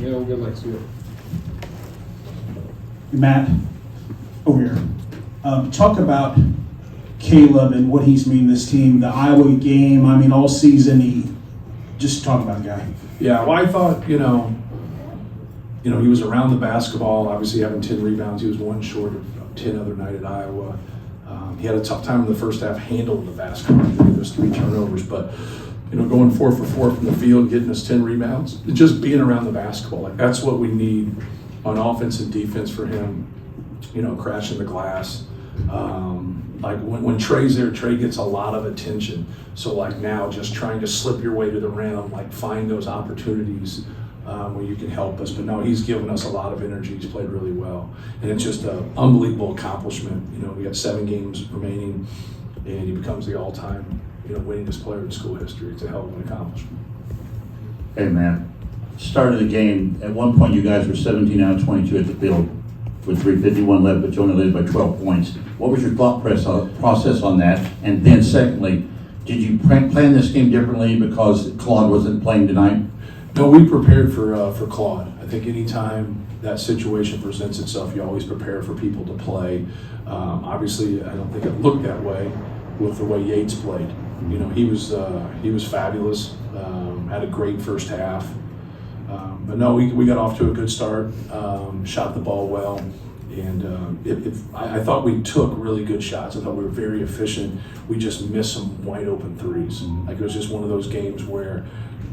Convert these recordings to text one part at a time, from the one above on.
Yeah, we'll get next year. Matt, over here. Talk about Caleb and what he's mean to this team. The Iowa game, I mean, all season, just talk about the guy. Yeah, well, I thought, you know, he was around the basketball, obviously having 10 rebounds. He was one short of 10 other night at Iowa. He had a tough time in the first half handling the basketball. There's 3 turnovers, but, going 4 for 4 from the field, getting us 10 rebounds, just being around the basketball. Like, that's what we need on offense and defense for him, crashing the glass. Like when Trey's there, Trey gets a lot of attention. So like now just trying to slip your way to the rim, like find those opportunities where you can help us. But no, he's given us a lot of energy. He's played really well. And it's just an unbelievable accomplishment. We got 7 games remaining and he becomes the all-time, winningest player in school history. It's a hell of an accomplishment. Hey, man. Start of the game, at one point you guys were 17 out of 22 at the field with 3:51 left, but you only led by 12 points. What was your thought process on that? And then secondly, did you plan this game differently because Claude wasn't playing tonight? No, we prepared for Claude. I think anytime that situation presents itself, you always prepare for people to play. Obviously, I don't think it looked that way with the way Yates played. He was fabulous, had a great first half. But no, we got off to a good start, shot the ball well, and I thought we took really good shots. I thought we were very efficient. We just missed some wide open threes. Like it was just one of those games where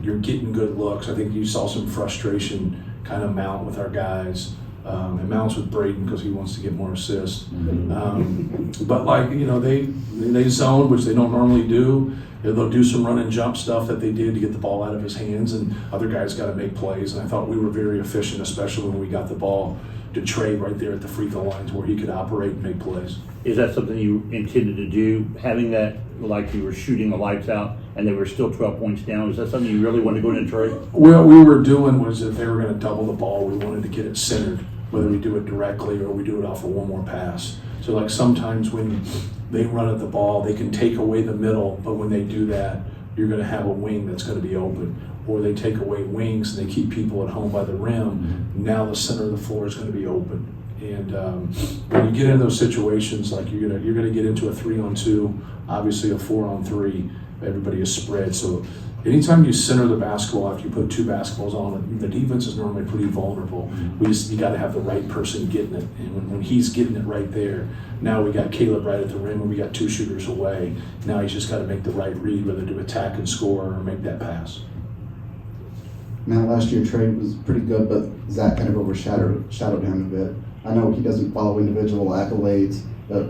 you're getting good looks. I think you saw some frustration kind of mount with our guys. It mounts with Braden because he wants to get more assists. But they zoned, which they don't normally do. They'll do some run and jump stuff that they did to get the ball out of his hands, and other guys got to make plays. And I thought we were very efficient, especially when we got the ball to Trey right there at the free throw lines where he could operate and make plays. Is that something you intended to do, having that, like you were shooting the lights out and they were still 12 points down? Is that something you really wanted to go into Trey? What we were doing was if they were going to double the ball, we wanted to get it centered, whether we do it directly or we do it off of one more pass. So like sometimes when they run at the ball, they can take away the middle, but when they do that, you're going to have a wing that's going to be open. Or they take away wings and they keep people at home by the rim. Now the center of the floor is going to be open. And when you get in those situations, like you're gonna get into a 3-on-2, obviously a 4-on-3. Everybody is spread. So anytime you center the basketball after you put 2 basketballs on it, the defense is normally pretty vulnerable. You got to have the right person getting it. And when he's getting it right there, now we got Caleb right at the rim and we got 2 shooters away. Now he's just got to make the right read, whether to attack and score or make that pass. Now, last year Trey was pretty good, but Zach kind of overshadowed him a bit. I know he doesn't follow individual accolades, but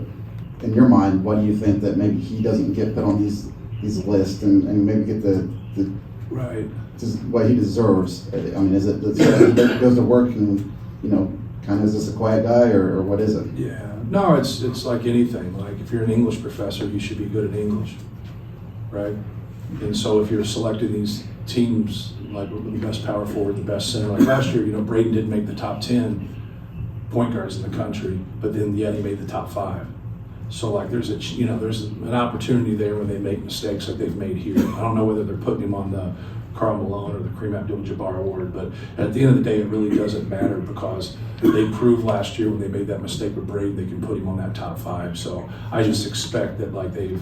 in your mind, what do you think that maybe he doesn't get put on these lists and maybe get the right what he deserves? I mean, is it that he goes to work and kind of is this a quiet guy or what is it? Yeah, no, it's like anything. Like if you're an English professor, you should be good at English, right? And so if you're selecting these teams like the best power forward, the best center, like last year, Braden didn't make the top 10 point guards in the country, but then yet he made the top 5. So like there's an opportunity there when they make mistakes like they've made here. I don't know whether they're putting him on the Karl Malone or the Kareem Abdul-Jabbar award, but at the end of the day, it really doesn't matter because they proved last year when they made that mistake with Braden, they can put him on that top 5. So I just expect that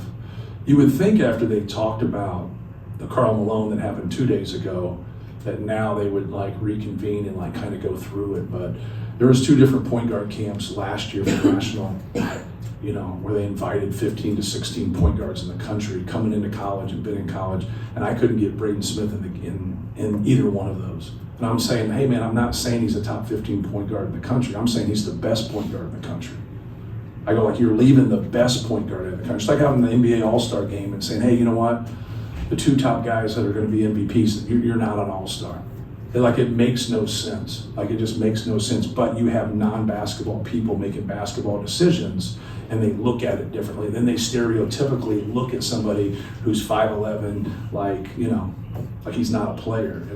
you would think after they talked about the Karl Malone that happened 2 days ago, that now they would reconvene and kind of go through it. But there was 2 different point guard camps last year for national, where they invited 15 to 16 point guards in the country coming into college and been in college, and I couldn't get Braden Smith in either one of those. And I'm saying, hey man, I'm not saying he's a top 15 point guard in the country. I'm saying he's the best point guard in the country. I go you're leaving the best point guard in the country. It's like having the NBA All-Star game and saying, hey, you know what? The 2 top guys that are going to be MVPs, you're not an all-star. It makes no sense. It just makes no sense. But you have non-basketball people making basketball decisions, and they look at it differently. Then they stereotypically look at somebody who's 5'11", like he's not a player,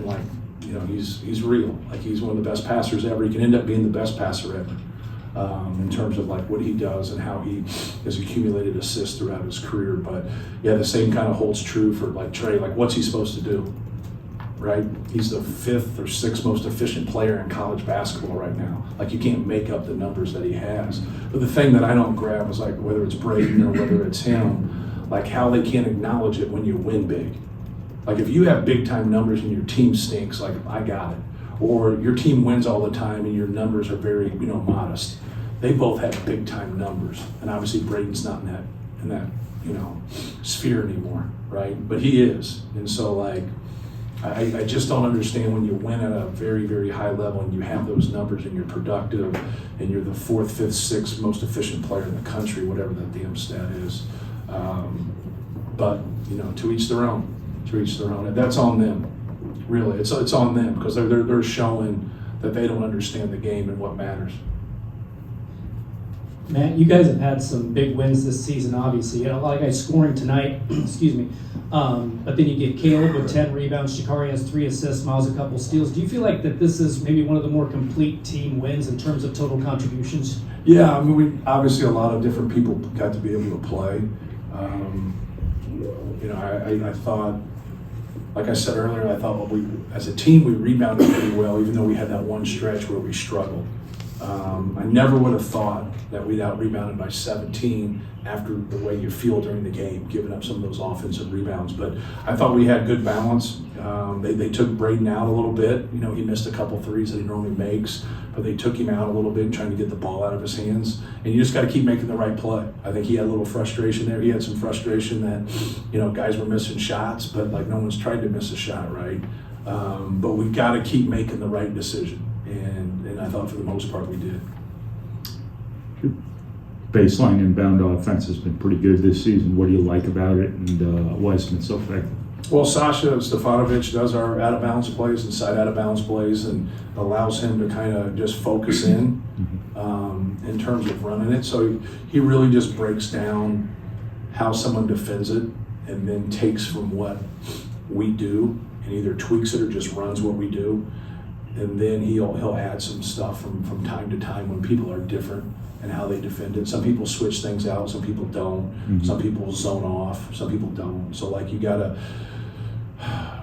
and he's real. He's one of the best passers ever. He can end up being the best passer ever. In terms of what he does and how he has accumulated assists throughout his career. But yeah, the same kind of holds true for Trey. What's he supposed to do? right? He's the 5th or 6th most efficient player in college basketball right now. Like, you can't make up the numbers that he has. But the thing that I don't grab is, like, whether it's Braden or whether it's him, like how they can't acknowledge it when you win big. Like, if you have big time numbers and your team stinks, like, I got it. Or your team wins all the time and your numbers are very, modest. They both have big time numbers. And obviously Braden's not in that, sphere anymore, right? But he is. And so, like, I just don't understand when you win at a very, very high level and you have those numbers and you're productive and you're the 4th, 5th, 6th most efficient player in the country, whatever that damn stat is. But, to each their own. To each their own. And that's on them. Really, it's on them because they're showing that they don't understand the game and what matters. Matt, you guys have had some big wins this season, obviously. You had a lot of guys scoring tonight, excuse me. But then you get Caleb with 10 rebounds, Shikari has 3 assists, Miles a couple steals. Do you feel like that this is maybe one of the more complete team wins in terms of total contributions? Yeah, I mean, we obviously a lot of different people got to be able to play. I thought, like I said earlier, I thought as a team we rebounded pretty well, even though we had that one stretch where we struggled. I never would have thought that we'd out-rebounded by 17 after the way you feel during the game, giving up some of those offensive rebounds. But I thought we had good balance. They took Braden out a little bit. He missed a couple threes that he normally makes, but they took him out a little bit trying to get the ball out of his hands. And you just got to keep making the right play. I think he had a little frustration there. He had some frustration that, guys were missing shots, but like no one's tried to miss a shot, right? But we've got to keep making the right decision. And I thought for the most part we did. Baseline inbound offense has been pretty good this season. What do you like about it, and why has it been so effective? Well, Sasha Stefanovic does our out-of-bounds plays and side out-of-bounds plays and allows him to kind of just focus in terms of running it. So he really just breaks down how someone defends it and then takes from what we do and either tweaks it or just runs what we do. And then he'll add some stuff from time to time when people are different and how they defend it. Some people switch things out, some people don't. Mm-hmm. Some people zone off, some people don't. So like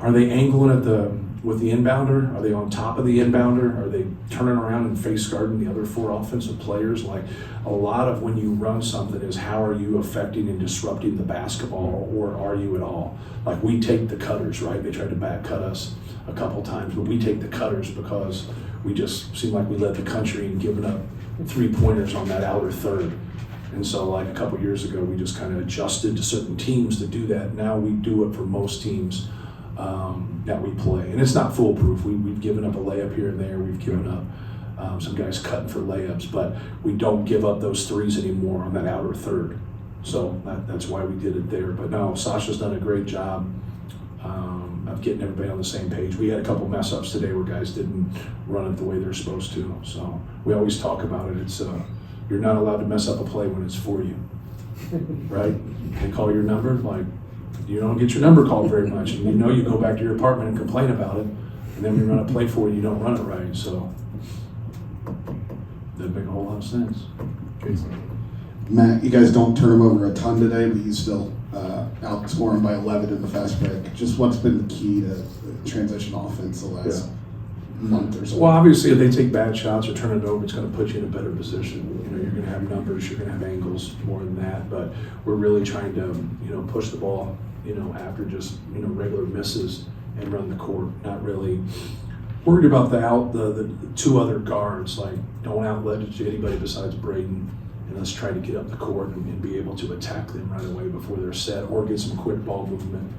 are they angling with the inbounder? Are they on top of the inbounder? Are they turning around and face guarding the other 4 offensive players? Like a lot of when you run something is how are you affecting and disrupting the basketball, or are you at all? Like we take the cutters, right? They tried to back cut us a couple times, but we take the cutters because we just seem like we led the country in giving up 3-pointers on that outer third. And so like a couple years ago, we just kind of adjusted to certain teams to do that. Now we do it for most teams that we play. And it's not foolproof. We've given up a layup here and there. We've given up some guys cutting for layups, but we don't give up those threes anymore on that outer third. So that's why we did it there. But no, Sasha's done a great job of getting everybody on the same page. We had a couple mess ups today where guys didn't run it the way they're supposed to. So we always talk about it. It's you're not allowed to mess up a play when it's for you, right? They call your number, like you don't get your number called very much, and you go back to your apartment and complain about it, and then we run a play for you, you don't run it right. So doesn't make a whole lot of sense. Matt, you guys don't turn him over a ton today, but you still outscoring by 11 in the fast break. Just what's been the key to the transition offense the last month or so? Well, obviously, if they take bad shots or turn it over, it's going to put you in a better position. You're going to have numbers, you're going to have angles, more than that. But we're really trying to, push the ball, after just, regular misses and run the court. Not really worried about the 2 other guards. Like, don't outlet it to anybody besides Braden. And let's try to get up the court and be able to attack them right away before they're set, or get some quick ball movement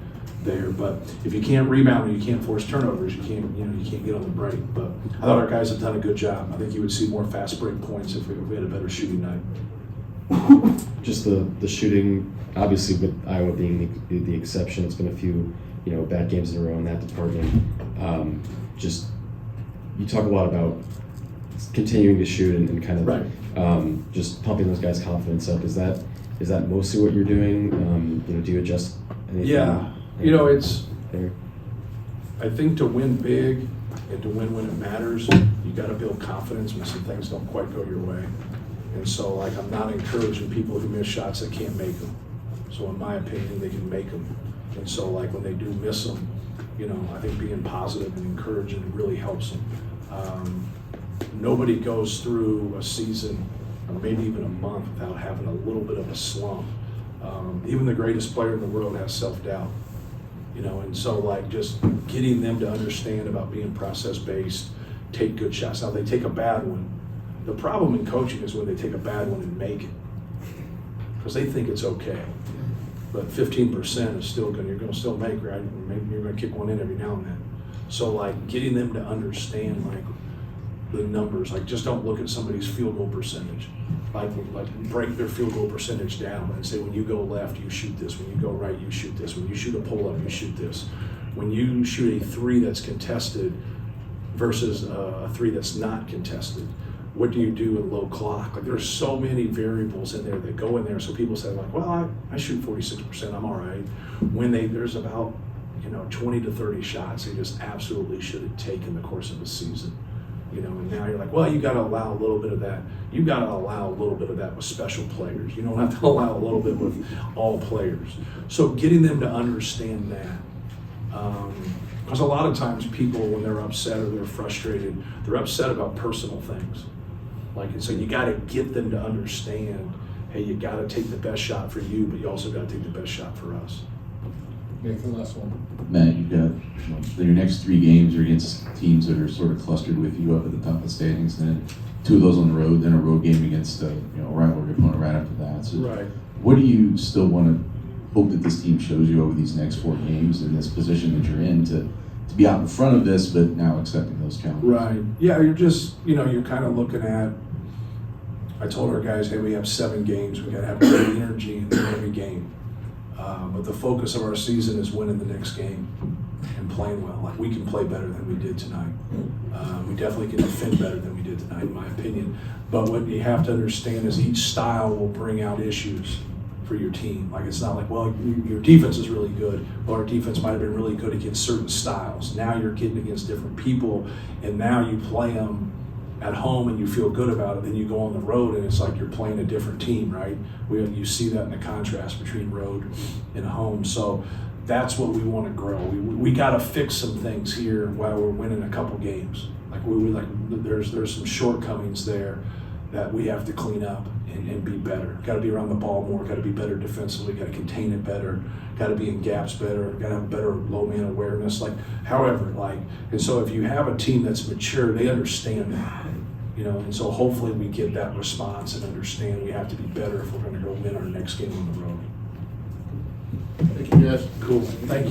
there. But if you can't rebound and you can't force turnovers, you can't get on the break. But I thought our guys have done a good job. I think you would see more fast break points if we had a better shooting night. Just the shooting, obviously with Iowa being the exception, it's been a few bad games in a row in that department. Just you talk a lot about continuing to shoot and kind of right. Just pumping those guys' confidence up. Is that mostly what you're doing? Do you adjust anything? Yeah, it's there? I think to win big and to win when it matters, you got to build confidence when some things don't quite go your way. And so, like, I'm not encouraging people who miss shots that can't make them. So in my opinion, they can make them. And so, like, when they do miss them, You know, I think being positive and encouraging really helps them. Nobody goes through a season or maybe even a month without having a little bit of a slump. Even the greatest player in the world has self-doubt. You know, and so like just getting them to understand about being process-based, take good shots. Now they take a bad one. The problem in coaching is when they take a bad one and make it, because they think it's okay. But 15% is still you're gonna still make, right? Maybe you're gonna kick one in every now and then. So like getting them to understand like the numbers, like just don't look at somebody's field goal percentage. Like break their field goal percentage down and say, when you go left, you shoot this. When you go right, you shoot this. When you shoot a pull-up, you shoot this. When you shoot a 3 that's contested versus a 3 that's not contested, what do you do in low clock? Like there's so many variables in there that go in there. So people say like, well, I shoot 46%, I'm all right. When there's about 20 to 30 shots they just absolutely shouldn't take in the course of a season. You know, and now you're like, well, you got to allow a little bit of that. You got to allow a little bit of that with special players. You don't have to allow a little bit with all players. So getting them to understand that. Because a lot of times people, when they're upset or they're frustrated, they're upset about personal things. Like, and so you got to get them to understand, hey, you got to take the best shot for you, but you also got to take the best shot for us. Nathan, last one. Matt, you've got your next 3 games are against teams that are sort of clustered with you up at the top of the standings, and then 2 of those on the road, then a road game against a rivalry opponent right after that. So Right. what do you still want to hope that this team shows you over these next 4 games in this position that you're in to be out in front of this, but now accepting those challenges? Right. Yeah, you're just, you're kind of looking at, I told our guys, hey, we have 7 games. We got to have great energy in every game. But the focus of our season is winning the next game and playing well. Like, we can play better than we did tonight. We definitely can defend better than we did tonight, in my opinion. But what you have to understand is each style will bring out issues for your team. Like, it's not like, well, your defense is really good. Well, our defense might have been really good against certain styles. Now you're getting against different people, and now you play them at home and you feel good about it. Then you go on the road and it's like you're playing a different team, right? You see that in the contrast between road and home. So that's what we want to grow. We got to fix some things here while we're winning a couple games. Like there's some shortcomings there that we have to clean up and be better. Got to be around the ball more. Got to be better defensively. Got to contain it better. Got to be in gaps better. Got to have better low man awareness. And so if you have a team that's mature, they understand that. And so hopefully we get that response and understand we have to be better if we're going to go win our next game on the road. Thank you, guys. Cool. Thank you.